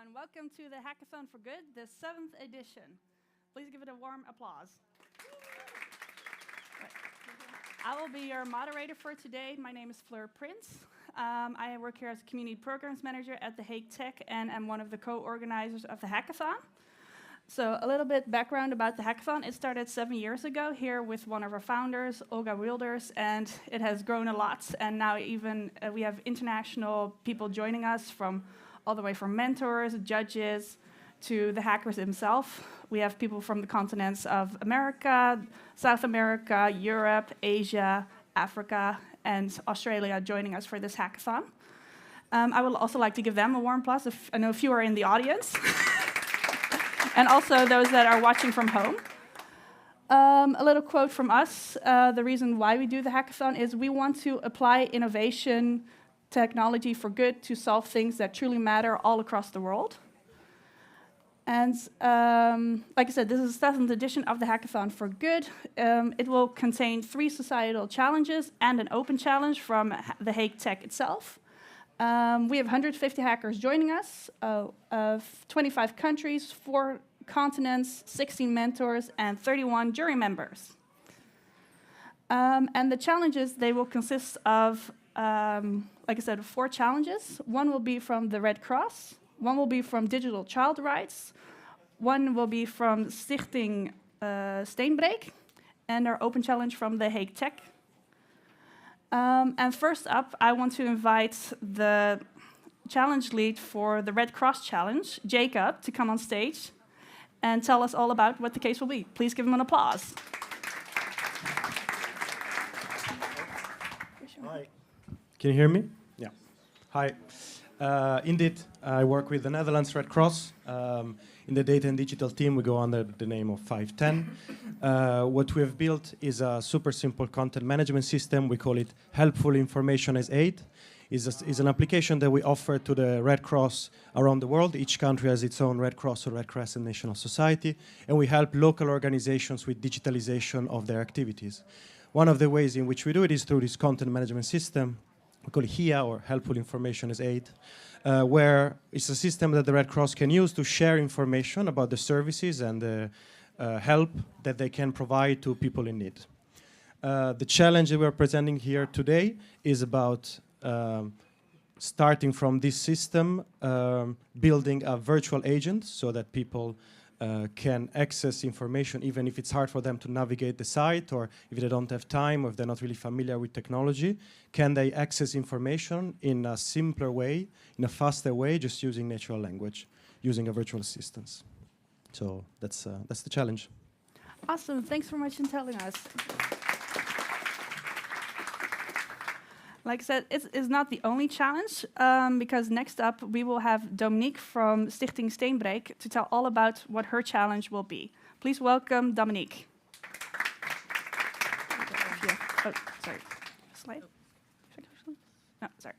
everyone. Welcome to the Hackathon for Good, the 7th edition. Please give it a warm applause. Right. I will be your moderator for today. My name is Fleur Prince. I work here as a Community Programs Manager at the HFG Tech and I'm one of the co-organizers of the Hackathon. So a little bit background about the Hackathon. It started 7 years ago here with one of our founders, Olga Wilders, and it has grown a lot. And now even we have international people joining us from all the way from mentors, judges, to the hackers themselves. We have people from the continents of America, South America, Europe, Asia, Africa, and Australia joining us for this hackathon. I would also like to give them a warm applause. I know a few are in the audience. And also those that are watching from home. A little quote from us. The reason why we do the hackathon is we want to apply innovation, technology for good to solve things that truly matter all across the world. And like I said, this is the 7th edition of the Hackathon for Good. It will contain 3 societal challenges and an open challenge from the HFG Tech itself. We have 150 hackers joining us, of 25 countries, 4 continents, 16 mentors, and 31 jury members. And the challenges, they will consist of, like I said, 4 challenges. One will be from the Red Cross, one will be from Digital Child Rights, one will be from Stichting Steenbreek, and our open challenge from the HFG Tech. And first up, I want to invite the challenge lead for the Red Cross Challenge, Jacob, to come on stage and tell us all about what the case will be. Please give him an applause. Hi. Can you hear me? Yeah. Hi. Indeed, I work with the Netherlands Red Cross. In the data and digital team, we go under the name of 510. What we have built is a super simple content management system. We call it Helpful Information as Aid. It's an application that we offer to the Red Cross around the world. Each country has its own Red Cross or Red Crescent National Society, and we help local organizations with digitalization of their activities. One of the ways in which we do it is through this content management system. We call it HIA, or Helpful Information as Aid, where it's a system that the Red Cross can use to share information about the services and the help that they can provide to people in need. The challenge that we're presenting here today is about starting from this system, building a virtual agent so that people can access information even if it's hard for them to navigate the site, or if they don't have time, or if they're not really familiar with technology. Can they access information in a simpler way, in a faster way, just using natural language, using a virtual assistant? So that's the challenge. Awesome. Thanks so much for telling us. Like I said, it's not the only challenge, because next up we will have Dominique from Stichting Steenbreek to tell all about what her challenge will be. Please welcome Dominique. Oh, sorry. Slide. No, sorry.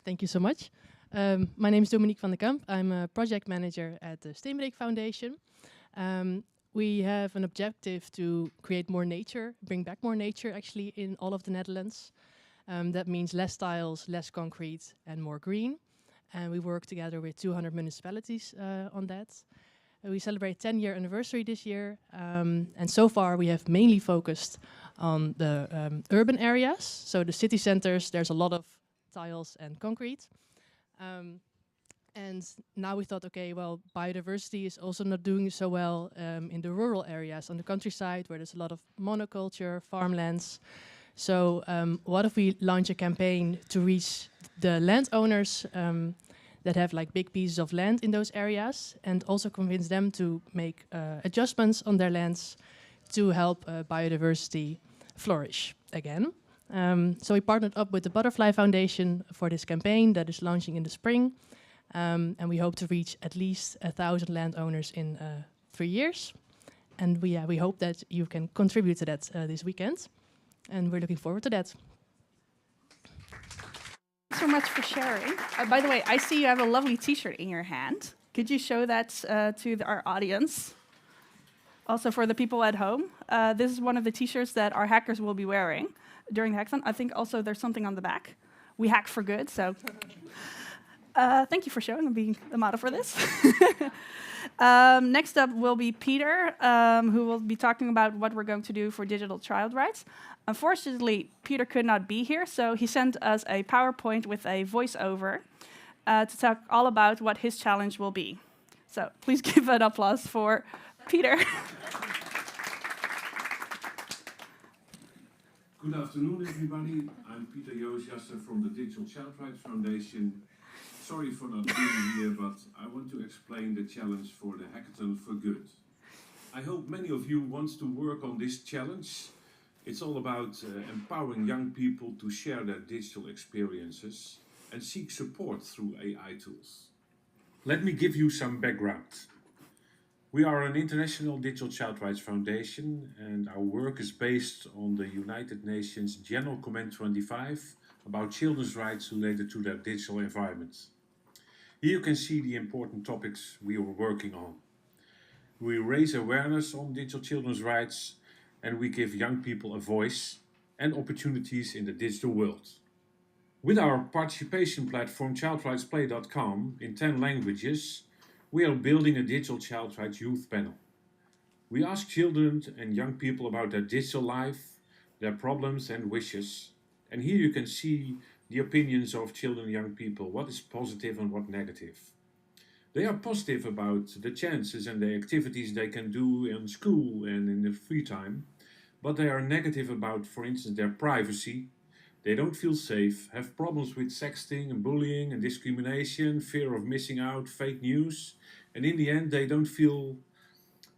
Thank you so much. My name is Dominique van der Kamp. I'm a project manager at the Steenbreek Foundation. We have an objective to create more nature, bring back more nature actually in all of the Netherlands. That means less tiles, less concrete and more green. And we work together with 200 municipalities on that. We celebrate 10-year anniversary this year. And so far we have mainly focused on the urban areas. So the city centers, there's a lot of tiles and concrete. And now we thought, okay, well, biodiversity is also not doing so well in the rural areas, on the countryside, where there's a lot of monoculture, farmlands. So what if we launch a campaign to reach the landowners that have like big pieces of land in those areas, and also convince them to make adjustments on their lands to help biodiversity flourish again. So we partnered up with the Butterfly Foundation for this campaign that is launching in the spring. And we hope to reach at least 1,000 landowners in 3 years. And we hope that you can contribute to that this weekend. And we're looking forward to that. Thanks so much for sharing. By the way, I see you have a lovely t-shirt in your hand. Could you show that to our audience? Also for the people at home. This is one of the t-shirts that our hackers will be wearing during the hackathon. I think also there's something on the back. We hack for good, so Thank you for showing and being the model for this. Next up will be Peter, who will be talking about what we're going to do for digital child rights. Unfortunately, Peter could not be here, so he sent us a PowerPoint with a voiceover to talk all about what his challenge will be. So please give an applause for Peter. Good afternoon, everybody. I'm Peter Joosjassen from the Digital Child Rights Foundation. Sorry for not being here, but I want to explain the challenge for the Hackathon for Good. I hope many of you want to work on this challenge. It's all about empowering young people to share their digital experiences and seek support through AI tools. Let me give you some background. We are an international digital child rights foundation, and our work is based on the United Nations General Comment 25 about children's rights related to their digital environment. Here you can see the important topics we are working on. We raise awareness on digital children's rights, and we give young people a voice and opportunities in the digital world. With our participation platform childrightsplay.com in 10 languages, we are building a digital child rights youth panel. We ask children and young people about their digital life, their problems and wishes. And here you can see the opinions of children and young people, what is positive and what negative. They are positive about the chances and the activities they can do in school and in their free time, but they are negative about, for instance, their privacy. They don't feel safe, have problems with sexting and bullying and discrimination, fear of missing out, fake news, and in the end they don't feel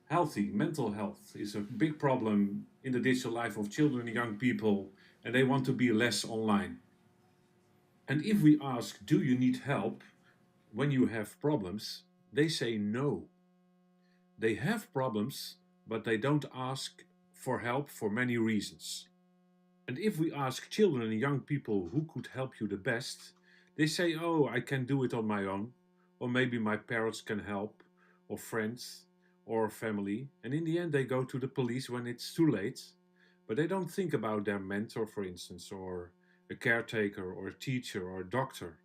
healthy. Mental health is a big problem in the digital life of children and young people, and they want to be less online. And if we ask, do you need help when you have problems, they say no. They have problems, but they don't ask for help for many reasons. And if we ask children and young people who could help you the best, they say, oh, I can do it on my own, or maybe my parents can help, or friends, or family. And in the end, they go to the police when it's too late, but they don't think about their mentor, for instance, or a caretaker, or a teacher, or a doctor.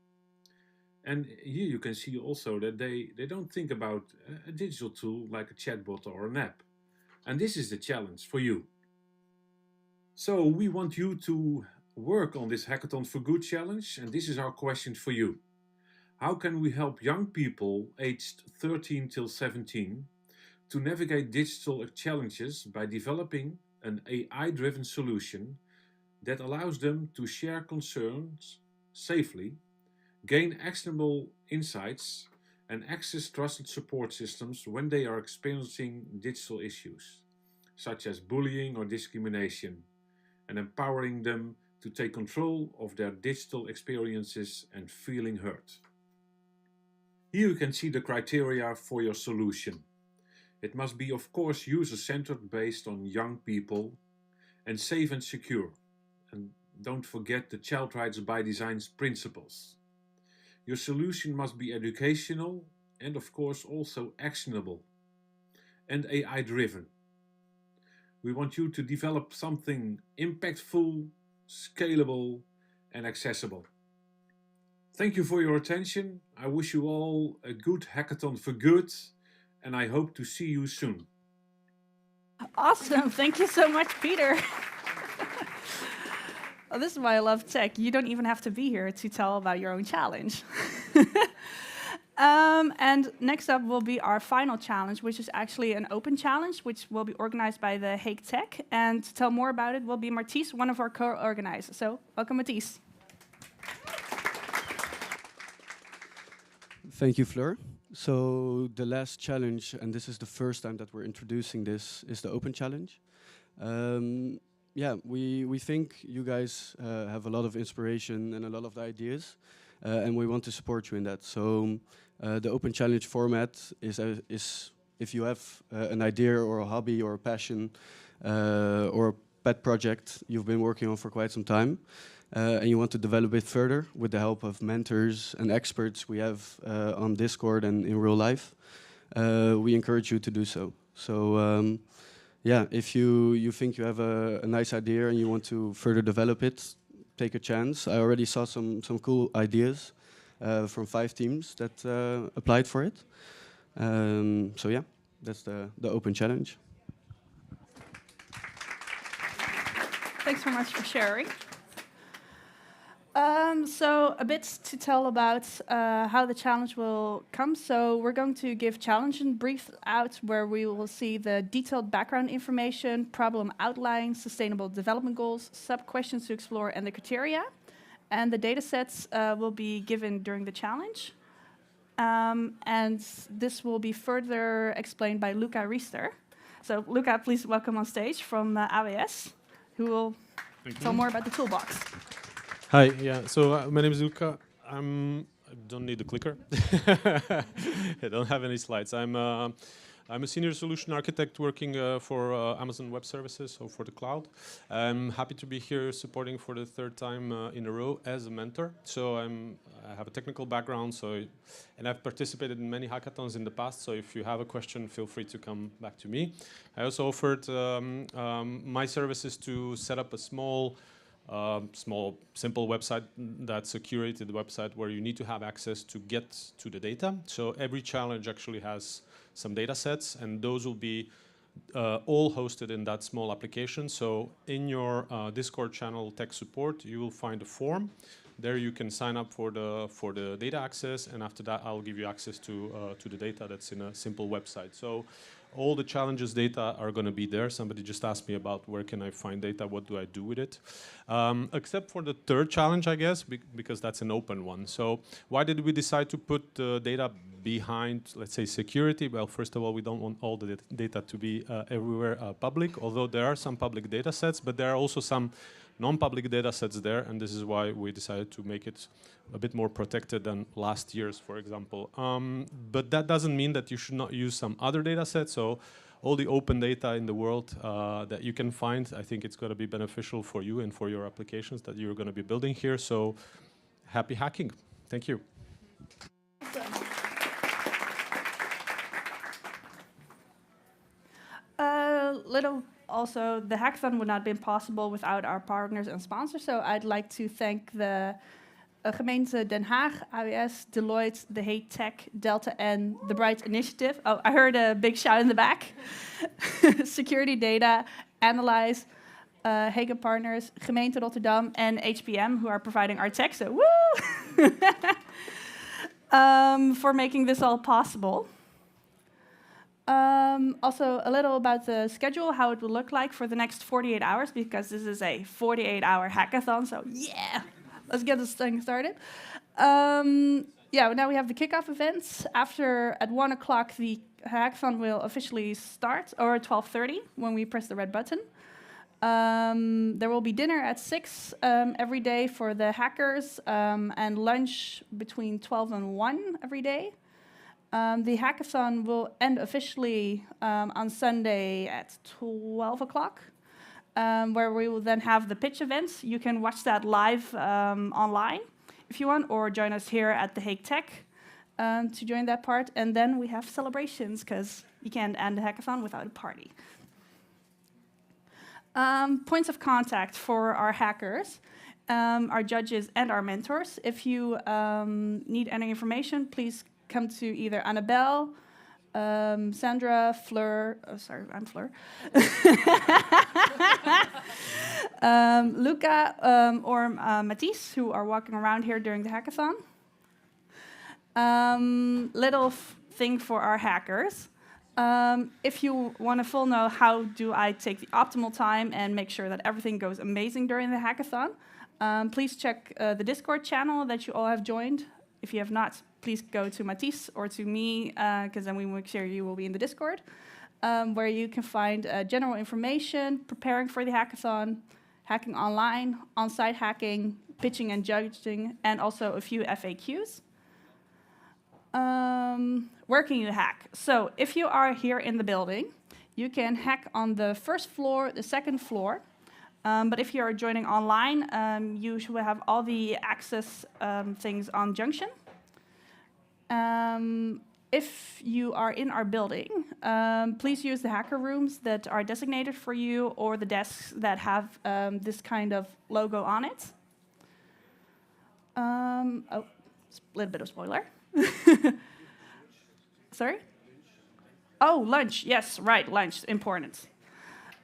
And here you can see also that they don't think about a digital tool like a chatbot or an app. And this is the challenge for you. So we want you to work on this Hackathon for Good challenge, and this is our question for you. How can we help young people aged 13 till 17 to navigate digital challenges by developing an AI-driven solution that allows them to share concerns safely, gain actionable insights, and access trusted support systems when they are experiencing digital issues, such as bullying or discrimination, and empowering them to take control of their digital experiences and feeling heard. Here you can see the criteria for your solution. It must be, of course, user-centered, based on young people, and safe and secure. And don't forget the Child Rights by Design's principles. Your solution must be educational and, of course, also actionable and AI-driven. We want you to develop something impactful, scalable, and accessible. Thank you for your attention. I wish you all a good Hackathon for Good, and I hope to see you soon. Awesome. Thank you so much, Peter. Oh, this is why I love tech. You don't even have to be here to tell about your own challenge. And next up will be our final challenge, which is actually an open challenge, which will be organized by the HFG. And to tell more about it will be Matthijs, one of our co-organizers. So welcome, Matthijs. Thank you, Fleur. So the last challenge, and this is the first time that we're introducing this, is the open challenge. Yeah, we think you guys have a lot of inspiration and a lot of ideas, and we want to support you in that. So the open challenge format is if you have an idea or a hobby or a passion or a pet project you've been working on for quite some time, and you want to develop it further with the help of mentors and experts we have on Discord and in real life, we encourage you to do so. So yeah, if you think you have a nice idea and you want to further develop it, take a chance. I already saw some cool ideas. from 5 teams that applied for it. So yeah, that's the open challenge. Thanks so much for sharing. So a bit to tell about how the challenge will come. So we're going to give challenge and brief out where we will see the detailed background information, problem outline, sustainable development goals, sub-questions to explore, and the criteria. And the data sets will be given during the challenge. And this will be further explained by Luca Riester. So Luca, please welcome on stage from AWS, who will tell more about the toolbox. Hi, yeah, so my name is Luca. I don't need the clicker. I don't have any slides. I'm a senior solution architect working for Amazon Web Services, so for the cloud. I'm happy to be here supporting for the 3rd time in a row as a mentor. So I have a technical background, and I've participated in many hackathons in the past, so if you have a question, feel free to come back to me. I also offered my services to set up a small, simple website that's a curated website where you need to have access to get to the data. So every challenge actually has some data sets, and those will be all hosted in that small application. So in your Discord channel tech support, you will find a form. There you can sign up for the data access, and after that I'll give you access to the data that's in a simple website. So all the challenges data are going to be there. Somebody just asked me about where can I find data, what do I do with it? Except for the 3rd challenge, I guess, because that's an open one. So why did we decide to put the data behind, let's say, security? Well, first of all, we don't want all the data to be everywhere public, although there are some public data sets, but there are also some non-public data sets there, and this is why we decided to make it a bit more protected than last year's, for example. But that doesn't mean that you should not use some other data sets. So all the open data in the world that you can find, I think it's going to be beneficial for you and for your applications that you're going to be building here. So happy hacking. Thank you. Also, the hackathon would not have been possible without our partners and sponsors. So I'd like to thank the gemeente Den Haag, AWS, Deloitte, The Hague Tech, Delta N, The Bright Initiative. Oh, I heard a big shout in the back. Security Data, Analyze, Hague Partners, Gemeente Rotterdam, and HPM, who are providing our tech. So woo! For making this all possible. Also, a little about the schedule, how it will look like for the next 48 hours, because this is a 48-hour hackathon, so yeah, let's get this thing started. Yeah, now we have the kickoff events. At 1 o'clock, the hackathon will officially start, or at 12:30 when we press the red button. There will be dinner at 6 every day for the hackers, and lunch between 12 and 1 every day. The hackathon will end officially on Sunday at 12 o'clock, where we will then have the pitch events. You can watch that live online if you want, or join us here at the Hague Tech to join that part. And then we have celebrations, because you can't end the hackathon without a party. Points of contact for our hackers, our judges, and our mentors. If you need any information, please come to either Annabelle, Sandra, Fleur, oh sorry, I'm Fleur, Luca, or Matisse, who are walking around here during the hackathon. Little thing for our hackers. If you want to full know how do I take the optimal time and make sure that everything goes amazing during the hackathon, please check the Discord channel that you all have joined. If you have not, please go to Matisse or to me, because then we make sure you will be in the Discord, where you can find general information, preparing for the hackathon, hacking online, on-site hacking, pitching and judging, and also a few FAQs. Where can you hack? So if you are here in the building, you can hack on the first floor, the second floor. But if you are joining online, you should have all the access things on Junction. If you are in our building, please use the hacker rooms that are designated for you, or the desks that have this kind of logo on it. Oh, little bit of spoiler. Sorry? Oh, lunch. Yes, right, lunch, important.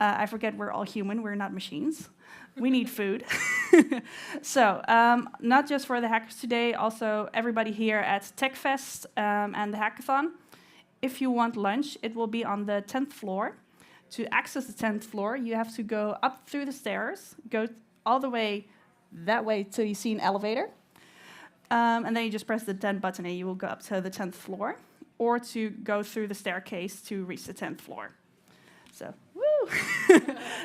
I forget we're all human, we're not machines. We need food. So, not just for the hackers today, also everybody here at TechFest and the Hackathon. If you want lunch, it will be on the 10th floor. To access the 10th floor, you have to go up through the stairs, go all the way that way till you see an elevator. And then you just press the 10 button and you will go up to the 10th floor, or to go through the staircase to reach the 10th floor. So, woo!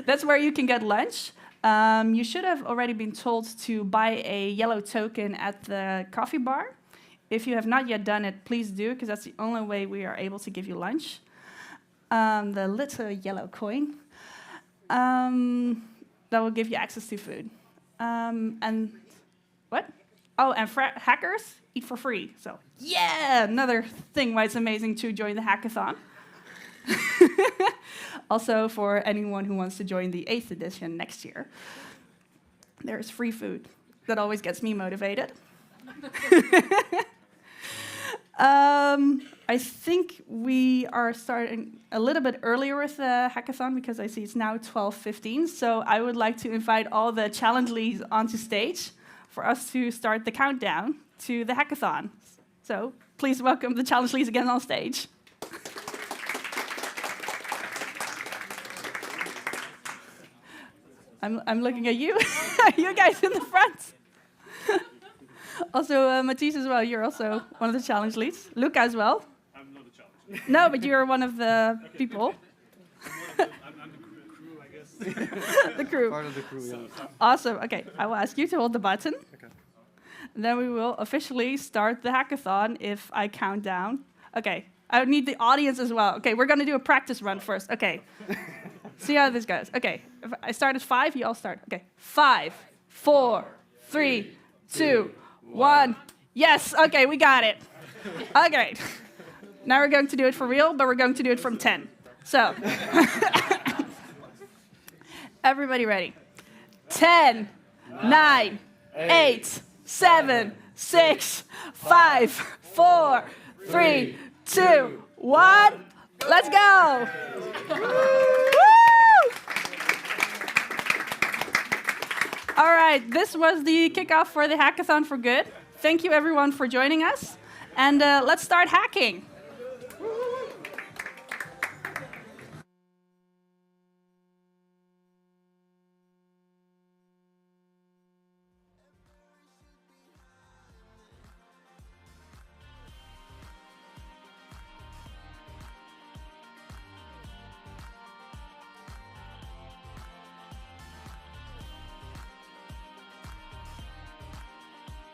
That's where you can get lunch. You should have already been told to buy a yellow token at the coffee bar. If you have not yet done it, please do, because that's the only way we are able to give you lunch. The little yellow coin that will give you access to food. And what? Oh, and hackers eat for free. So, yeah, another thing why it's amazing to join the hackathon. Also, for anyone who wants to join the 8th edition next year, there's free food. That always gets me motivated. I think we are starting a little bit earlier with the hackathon because I see it's now 12:15. So I would like to invite all the challenge leads onto stage for us to start the countdown to the hackathon. So please welcome the challenge leads again on stage. I'm looking at you. You guys in the front. Also, Matisse as well. You're also one of the challenge leads. Luca as well. I'm not a challenge lead. No, but you're one of the people. I'm the crew, I guess. The crew. Part of the crew, yeah. Awesome. Okay, I will ask you to hold the button. Okay. Then we will officially start the hackathon if I count down. Okay, I need the audience as well. Okay, we're going to do a practice run first. Okay. See how this goes. Okay, if I start at 5, you all start. Okay, 5, 4, 3, 2, 1. Yes, okay, we got it. Okay. Now we're going to do it for real, but we're going to do it from 10. So, everybody ready? 10, 9, 8, 7, 6, 5, 4, 3, 2, 1. Let's go! Woo! All right, this was the kickoff for the Hackathon for Good. Thank you everyone for joining us, and let's start hacking.